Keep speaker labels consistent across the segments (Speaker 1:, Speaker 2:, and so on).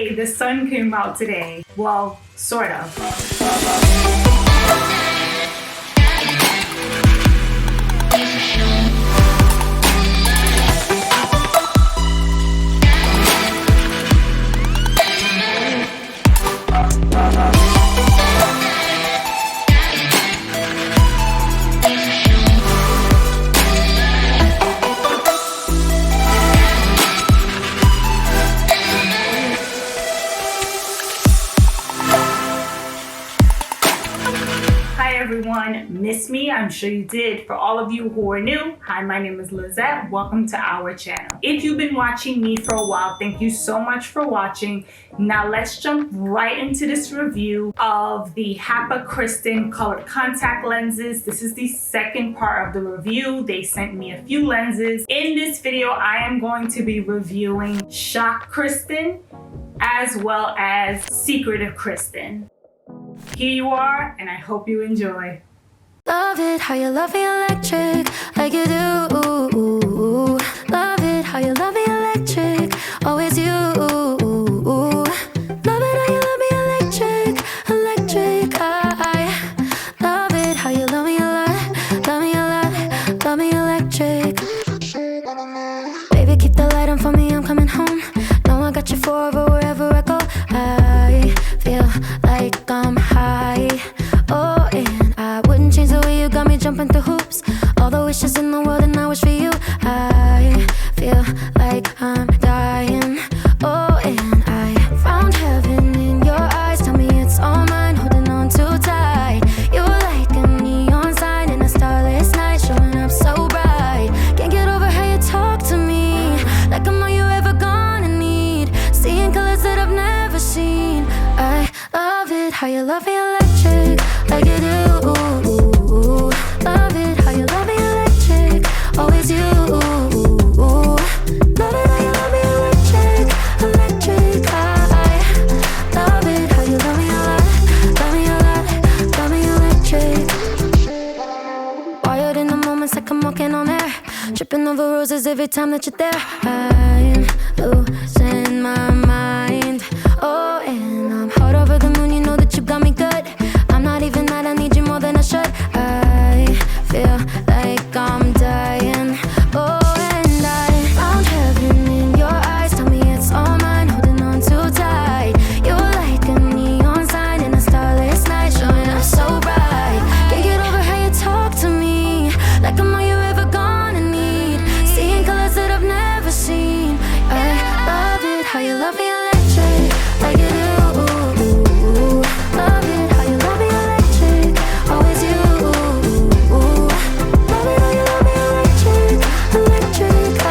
Speaker 1: Yay, the sun came out today. Well, sort of. Everyone, miss me? I'm sure you did. For all of you who are new, hi, my name is Lizette. Welcome to our channel. If you've been watching me for a while, thank you so much for watching. Now let's jump right into this review of the HAPAKRISTIN Color Contact Lenses. This is the second part of the review. They sent me a few lenses. In this video, I am going to be reviewing Shock Kristin as well as Secretive Kristen. Here you are, and I hope you enjoy.
Speaker 2: Love it how you love me electric, like you do. Love it how you love me electric, always you. Love it how you love me electric, electric. I love it how you love me a lot, love me a lot, love me electric. Baby, keep the light on for me, I'm coming home. Know I got you forever wherever I go. I feel like I'm high. Oh, and I wouldn't change the way you got me jumping through hoops. All the wishes in the world and I wish for you. I feel like I'm dying. Oh, and I found heaven in your eyes. Tell me it's all mine, holding on too tight. You're like a neon sign in a starless night, showing up so bright. Can't get over how you talk to me, like I'm all you ever gonna need. Seeing colors that I've never seen. I love it how you love me electric, like you do. Love it how you love me electric, always you. Love it how you love me electric, electric. I love it how you love me a lot, love me a lot, love me electric. Wired in the moments like I'm walking on air, tripping over roses every time that you're there. I'm losing my mind. Oh, and I'm hot over the moon, you know that you got me good. I'm not even mad, I need you more than I should. I feel like I'm dying. Oh, and I found heaven in your eyes. Tell me it's all mine, holding on too tight. You're like a neon sign in a starless night, showing up so bright. Can't get over how you talk to me, like I'm all you ever gonna need. Seeing colors that I've never seen. I love it how you love me electric, like you do. Love it how you love me electric, always you. Love it how you love me electric, electric. I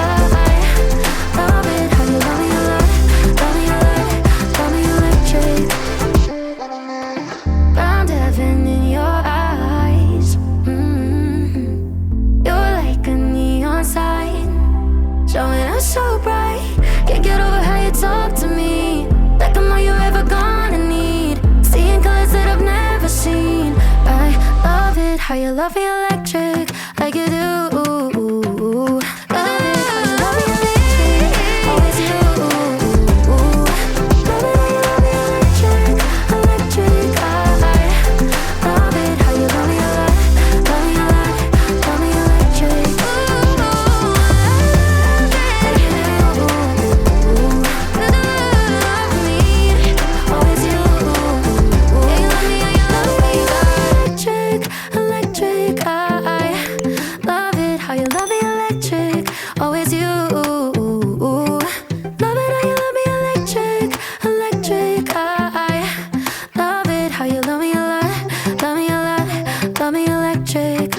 Speaker 2: love it how you love me a lot, love me a lot, love me electric. Found heaven in your eyes. You're like a neon sign, showing up so bright. Can't get over how you talk to me, like I'm all you ever gonna need. Seeing colors that I've never seen. I love it how you love me electric, like you do. Love it how you love me electric, always you. Love it how you love me electric, electric. I love it how you love me a lot, love me a lot, love me electric. Electric, I love it how you love me electric, always you. Love it how you love me electric, electric. I love it how you love me a lot, love me a lot, love me electric.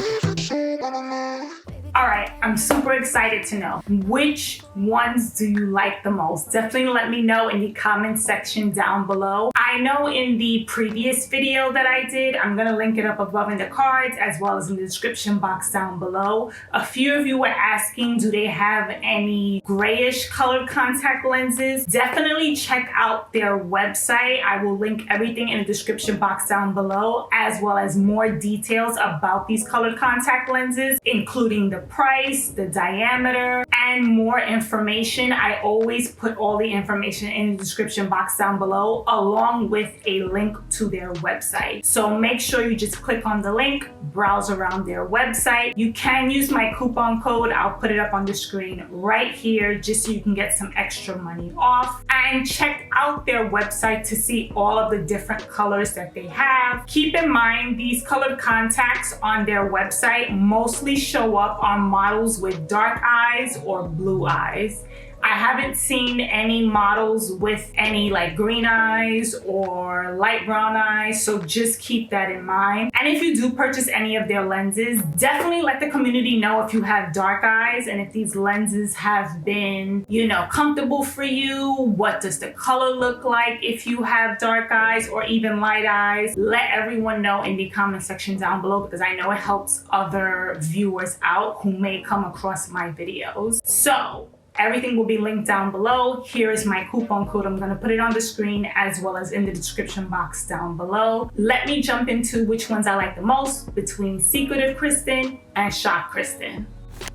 Speaker 1: Alright, I'm super excited to know which ones do you like the most. Definitely let me know in the comment section down below. I know in the previous video that I did, I'm gonna link it up above in the cards as well as in the description box down below. A few of you were asking, do they have any grayish colored contact lenses? Definitely check out their website. I will link everything in the description box down below, as well as more details about these colored contact lenses, including the price, the diameter, and and more information, I always put all the information in the description box down below, along with a link to their website. So make sure you just click on the link, browse around their website. You can use my coupon code. I'll put it up on the screen right here just so you can get some extra money off. And check out their website to see all of the different colors that they have. Keep in mind, these colored contacts on their website mostly show up on models with dark eyes or blue eyes. I haven't seen any models with any like green eyes or light brown eyes, so just keep that in mind. And if you do purchase any of their lenses, definitely let the community know if you have dark eyes and if these lenses have been, you know, comfortable for you. What does the color look like if you have dark eyes or even light eyes? Let everyone know in the comment section down below, because I know it helps other viewers out who may come across my videos. So everything will be linked down below. Here is my coupon code. I'm going to put it on the screen as well as in the description box down below. Let me jump into which ones I like the most between Secretive Kristen and Shock Kristen.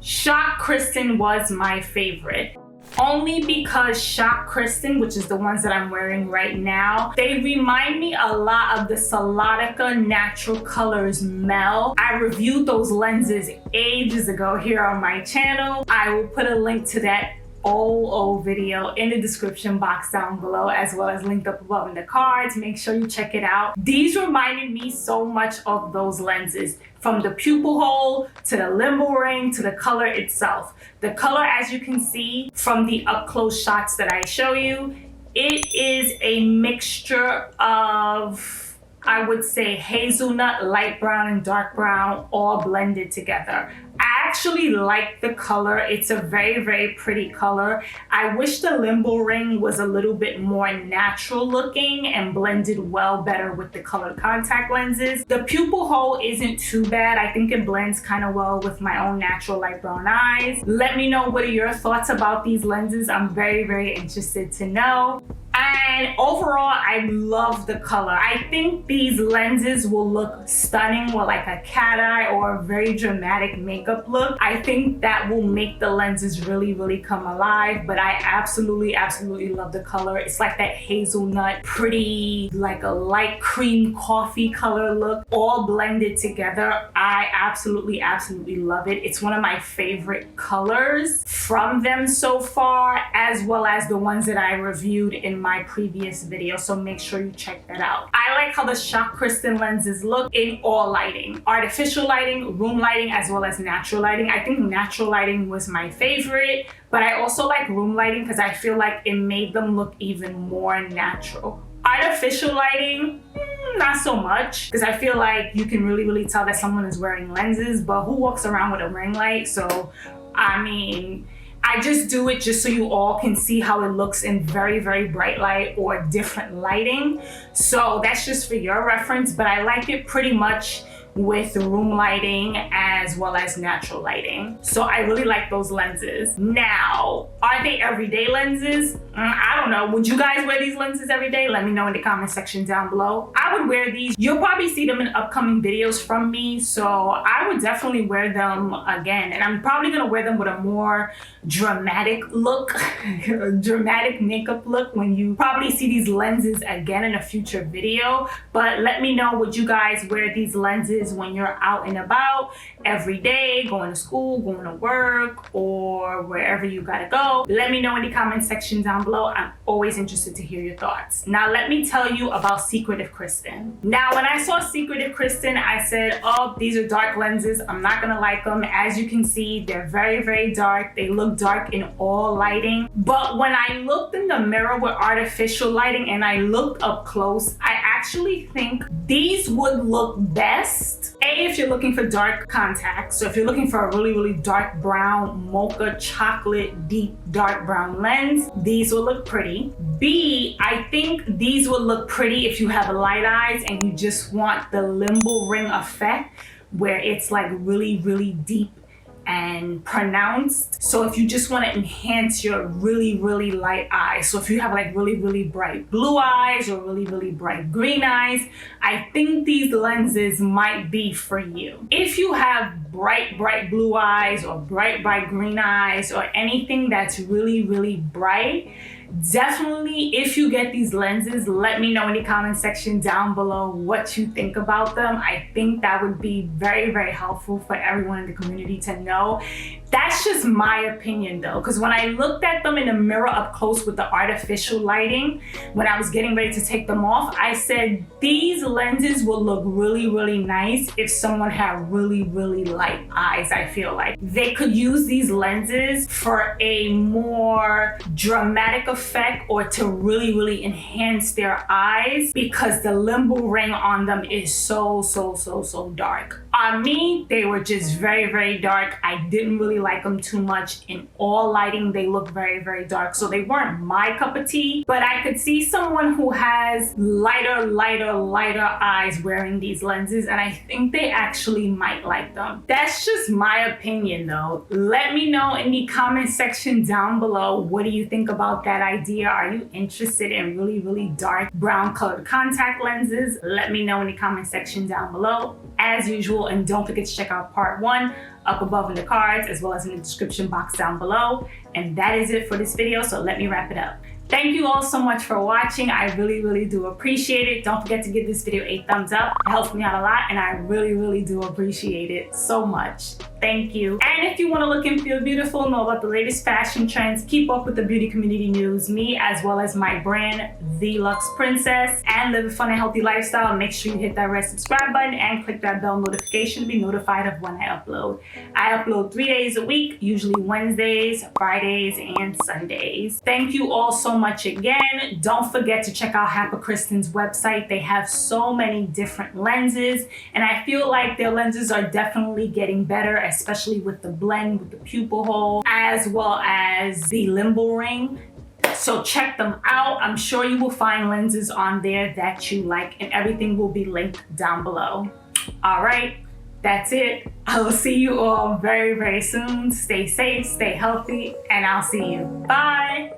Speaker 1: Shock Kristen was my favorite. Only because Shock Kristen, which is the ones that I'm wearing right now, they remind me a lot of the Solotica Natural Colors Mel. I reviewed those lenses ages ago here on my channel. I will put a link to that old video in the description box down below, as well as linked up above in the cards. Make sure you check it out. These reminded me so much of those lenses, from the pupil hole to the limbo ring to the color itself. The color, as you can see from the up close shots that I show you, it is a mixture of, I would say, hazelnut, light brown, and dark brown, all blended together. I actually like the color. It's a very, very pretty color. I wish the limbo ring was a little bit more natural looking and blended well better with the colored contact lenses. The pupil hole isn't too bad. I think it blends kind of well with my own natural light brown eyes. Let me know, what are your thoughts about these lenses? I'm very, very interested to know. And overall, I love the color. I think these lenses will look stunning with like a cat eye or a very dramatic makeup look. I think that will make the lenses really, really come alive. But I absolutely, absolutely love the color. It's like that hazelnut, pretty, like a light cream coffee color look, all blended together. I absolutely, absolutely love it. It's one of my favorite colors from them so far, as well as the ones that I reviewed in my previous video, so make sure you check that out. I like how the Shock Kristen lenses look in all lighting. Artificial lighting, room lighting, as well as natural lighting. I think natural lighting was my favorite, but I also like room lighting because I feel like it made them look even more natural. Artificial lighting, not so much, because I feel like you can really, really tell that someone is wearing lenses, but who walks around with a ring light? So, I mean, I just do it just so you all can see how it looks in very, very bright light or different lighting. So that's just for your reference, but I like it pretty much with room lighting as well as natural lighting. So I really like those lenses. Now, are they everyday lenses? I don't know. Would you guys wear these lenses every day? Let me know in the comment section down below. I would wear these. You'll probably see them in upcoming videos from me, so I would definitely wear them again. And I'm probably gonna wear them with a more dramatic look, dramatic makeup look, when you probably see these lenses again in a future video. But let me know, would you guys wear these lenses when you're out and about every day, going to school, going to work, or wherever you gotta go? Let me know in the comment section down below. I'm always interested to hear your thoughts. Now let me tell you about Secretive Kristen. Now when I saw Secretive Kristen, I said, oh, these are dark lenses. I'm not gonna like them. As you can see, they're very, very dark. They look dark in all lighting. But when I looked in the mirror with artificial lighting and I looked up close, I actually think these would look best. If you're looking for dark contacts, so if you're looking for a really, really dark brown, mocha, chocolate, deep dark brown lens, these will look pretty. B, I think these will look pretty if you have light eyes and you just want the limbo ring effect, where it's like really, really deep and pronounced. So if you just want to enhance your really, really light eyes, so if you have like really, really bright blue eyes or really, really bright green eyes, I think these lenses might be for you. If you have bright, bright blue eyes or bright, bright green eyes or anything that's really, really bright, definitely, if you get these lenses, let me know in the comment section down below what you think about them. I think that would be very, very helpful for everyone in the community to know. That's just my opinion though, because when I looked at them in the mirror up close with the artificial lighting, when I was getting ready to take them off, I said these lenses will look really, really nice if someone had really, really light eyes. I feel like they could use these lenses for a more dramatic effect or to really, really enhance their eyes, because the limbo ring on them is so dark. On me, they were just very, very dark. I didn't really like them too much. In all lighting, they look very, very dark. So they weren't my cup of tea, but I could see someone who has lighter eyes wearing these lenses, and I think they actually might like them. That's just my opinion though. Let me know in the comment section down below, what do you think about that idea? Are you interested in really, really dark brown colored contact lenses? Let me know in the comment section down below. As usual, and don't forget to check out part 1 up above in the cards as well as in the description box down below. And that is it for this video, so let me wrap it up. Thank you all so much for watching. I really, really do appreciate it. Don't forget to give this video a thumbs up. It helps me out a lot, and I really, really do appreciate it so much. Thank you. And if you want to look and feel beautiful, know about the latest fashion trends, keep up with the beauty community news, me as well as my brand, The Luxe Princess, and live a fun and healthy lifestyle, make sure you hit that red subscribe button and click that bell notification to be notified of when I upload. I upload 3 days a week, usually Wednesdays, Fridays, and Sundays. Thank you all so much again. Don't forget to check out HAPAKRISTIN's website. They have so many different lenses, and I feel like their lenses are definitely getting better, especially with the blend with the pupil hole as well as the limbo ring. So check them out. I'm sure you will find lenses on there that you like, and everything will be linked down below. All right, that's it. I will see you all very, very soon. Stay safe, stay healthy, and I'll see you. Bye.